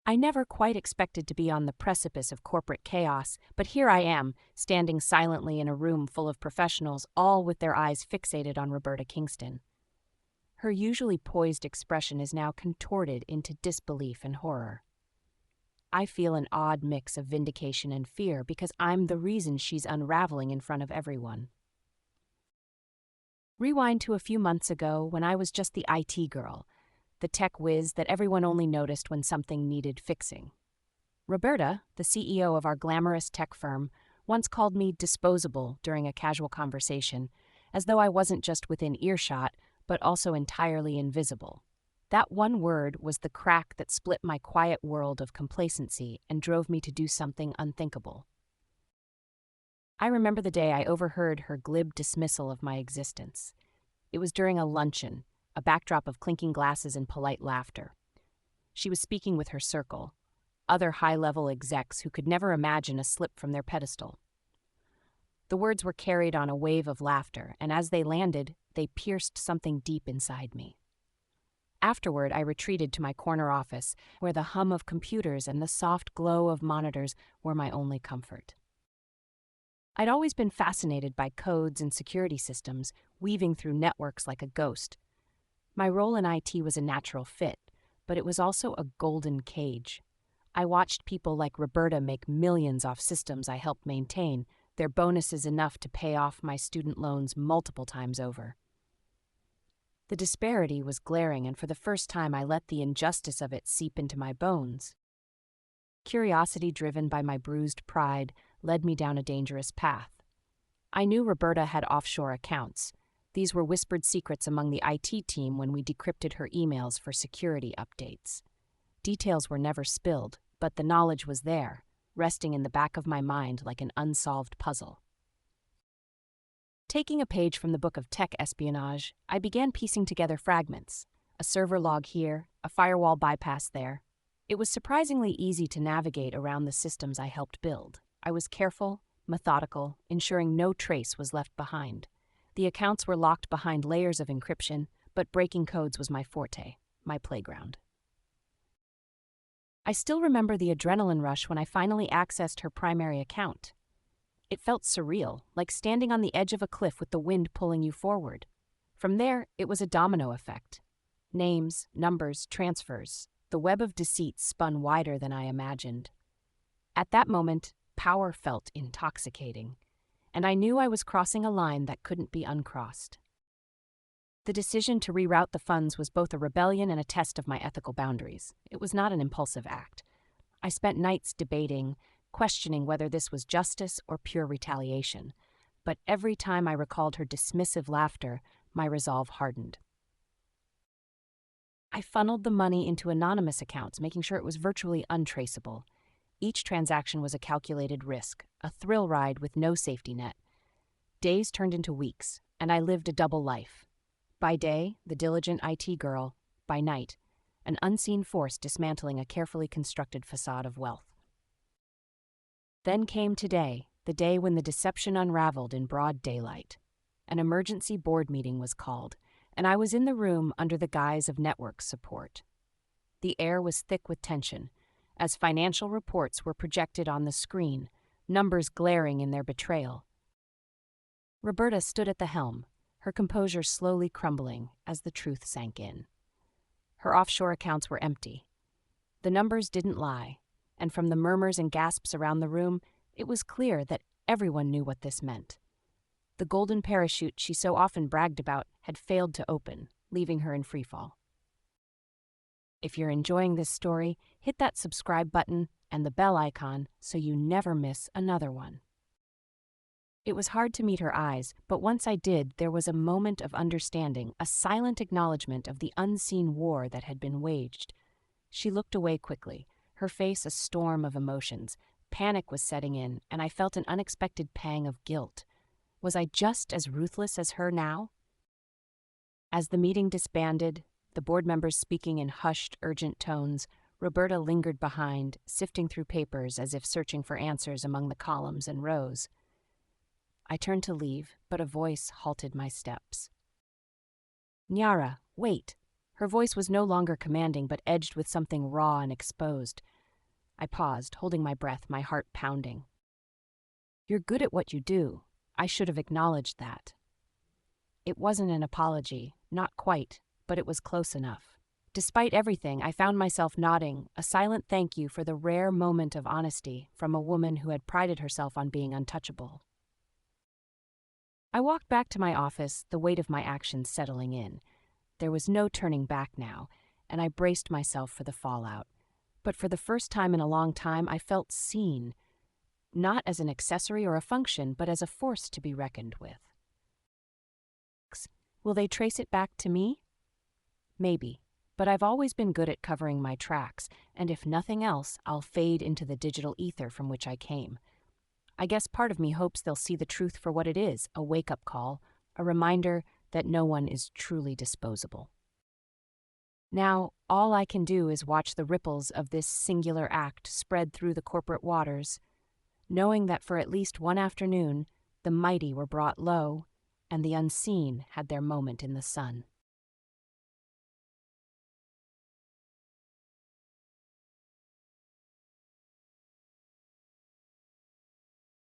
I never quite expected to be on the precipice of corporate chaos, but here I am, standing silently in a room full of professionals, all with their eyes fixated on Roberta Kingston. Her usually poised expression is now contorted into disbelief and horror. I feel an odd mix of vindication and fear because I'm the reason she's unraveling in front of everyone. Rewind to a few months ago when I was just the IT girl, the tech whiz that everyone only noticed when something needed fixing. Roberta, the CEO of our glamorous tech firm, once called me disposable during a casual conversation, as though I wasn't just within earshot, but also entirely invisible. That one word was the crack that split my quiet world of complacency and drove me to do something unthinkable. I remember the day I overheard her glib dismissal of my existence. It was during a luncheon, a backdrop of clinking glasses and polite laughter. She was speaking with her circle, other high-level execs who could never imagine a slip from their pedestal. The words were carried on a wave of laughter, and as they landed, they pierced something deep inside me. Afterward, I retreated to my corner office, where the hum of computers and the soft glow of monitors were my only comfort. I'd always been fascinated by codes and security systems, weaving through networks like a ghost. My role in IT was a natural fit, but it was also a golden cage. I watched people like Roberta make millions off systems I helped maintain, their bonuses enough to pay off my student loans multiple times over. The disparity was glaring, and for the first time I let the injustice of it seep into my bones. Curiosity driven by my bruised pride led me down a dangerous path. I knew Roberta had offshore accounts. These were whispered secrets among the IT team when we decrypted her emails for security updates. Details were never spilled, but the knowledge was there, resting in the back of my mind like an unsolved puzzle. Taking a page from the book of tech espionage, I began piecing together fragments. A server log here, a firewall bypass there. It was surprisingly easy to navigate around the systems I helped build. I was careful, methodical, ensuring no trace was left behind. The accounts were locked behind layers of encryption, but breaking codes was my forte, my playground. I still remember the adrenaline rush when I finally accessed her primary account. It felt surreal, like standing on the edge of a cliff with the wind pulling you forward. From there, it was a domino effect. Names, numbers, transfers. The web of deceit spun wider than I imagined. At that moment, power felt intoxicating, and I knew I was crossing a line that couldn't be uncrossed. The decision to reroute the funds was both a rebellion and a test of my ethical boundaries. It was not an impulsive act. I spent nights debating, questioning whether this was justice or pure retaliation, but every time I recalled her dismissive laughter, my resolve hardened. I funneled the money into anonymous accounts, making sure it was virtually untraceable. Each transaction was a calculated risk, a thrill ride with no safety net. Days turned into weeks, and I lived a double life. By day, the diligent IT girl. By night, an unseen force dismantling a carefully constructed facade of wealth. Then came today, the day when the deception unraveled in broad daylight. An emergency board meeting was called, and I was in the room under the guise of network support. The air was thick with tension, as financial reports were projected on the screen, numbers glaring in their betrayal. Roberta stood at the helm, her composure slowly crumbling as the truth sank in. Her offshore accounts were empty. The numbers didn't lie, and from the murmurs and gasps around the room, it was clear that everyone knew what this meant. The golden parachute she so often bragged about had failed to open, leaving her in freefall. If you're enjoying this story, hit that subscribe button and the bell icon so you never miss another one. It was hard to meet her eyes, but once I did, there was a moment of understanding, a silent acknowledgement of the unseen war that had been waged. She looked away quickly, her face a storm of emotions. Panic was setting in, and I felt an unexpected pang of guilt. Was I just as ruthless as her now? As the meeting disbanded, the board members speaking in hushed, urgent tones, Roberta lingered behind, sifting through papers as if searching for answers among the columns and rows. I turned to leave, but a voice halted my steps. "Nyara, wait." Her voice was no longer commanding, but edged with something raw and exposed. I paused, holding my breath, my heart pounding. You're good at what you do. I should have acknowledged that. It wasn't an apology, not quite, but it was close enough. Despite everything, I found myself nodding, a silent thank you for the rare moment of honesty from a woman who had prided herself on being untouchable. I walked back to my office, the weight of my actions settling in. There was no turning back now, and I braced myself for the fallout. But for the first time in a long time, I felt seen, not as an accessory or a function, but as a force to be reckoned with. Will they trace it back to me? Maybe, but I've always been good at covering my tracks, and if nothing else, I'll fade into the digital ether from which I came. I guess part of me hopes they'll see the truth for what it is, a wake-up call, a reminder that no one is truly disposable. Now, all I can do is watch the ripples of this singular act spread through the corporate waters, knowing that for at least one afternoon, the mighty were brought low, and the unseen had their moment in the sun.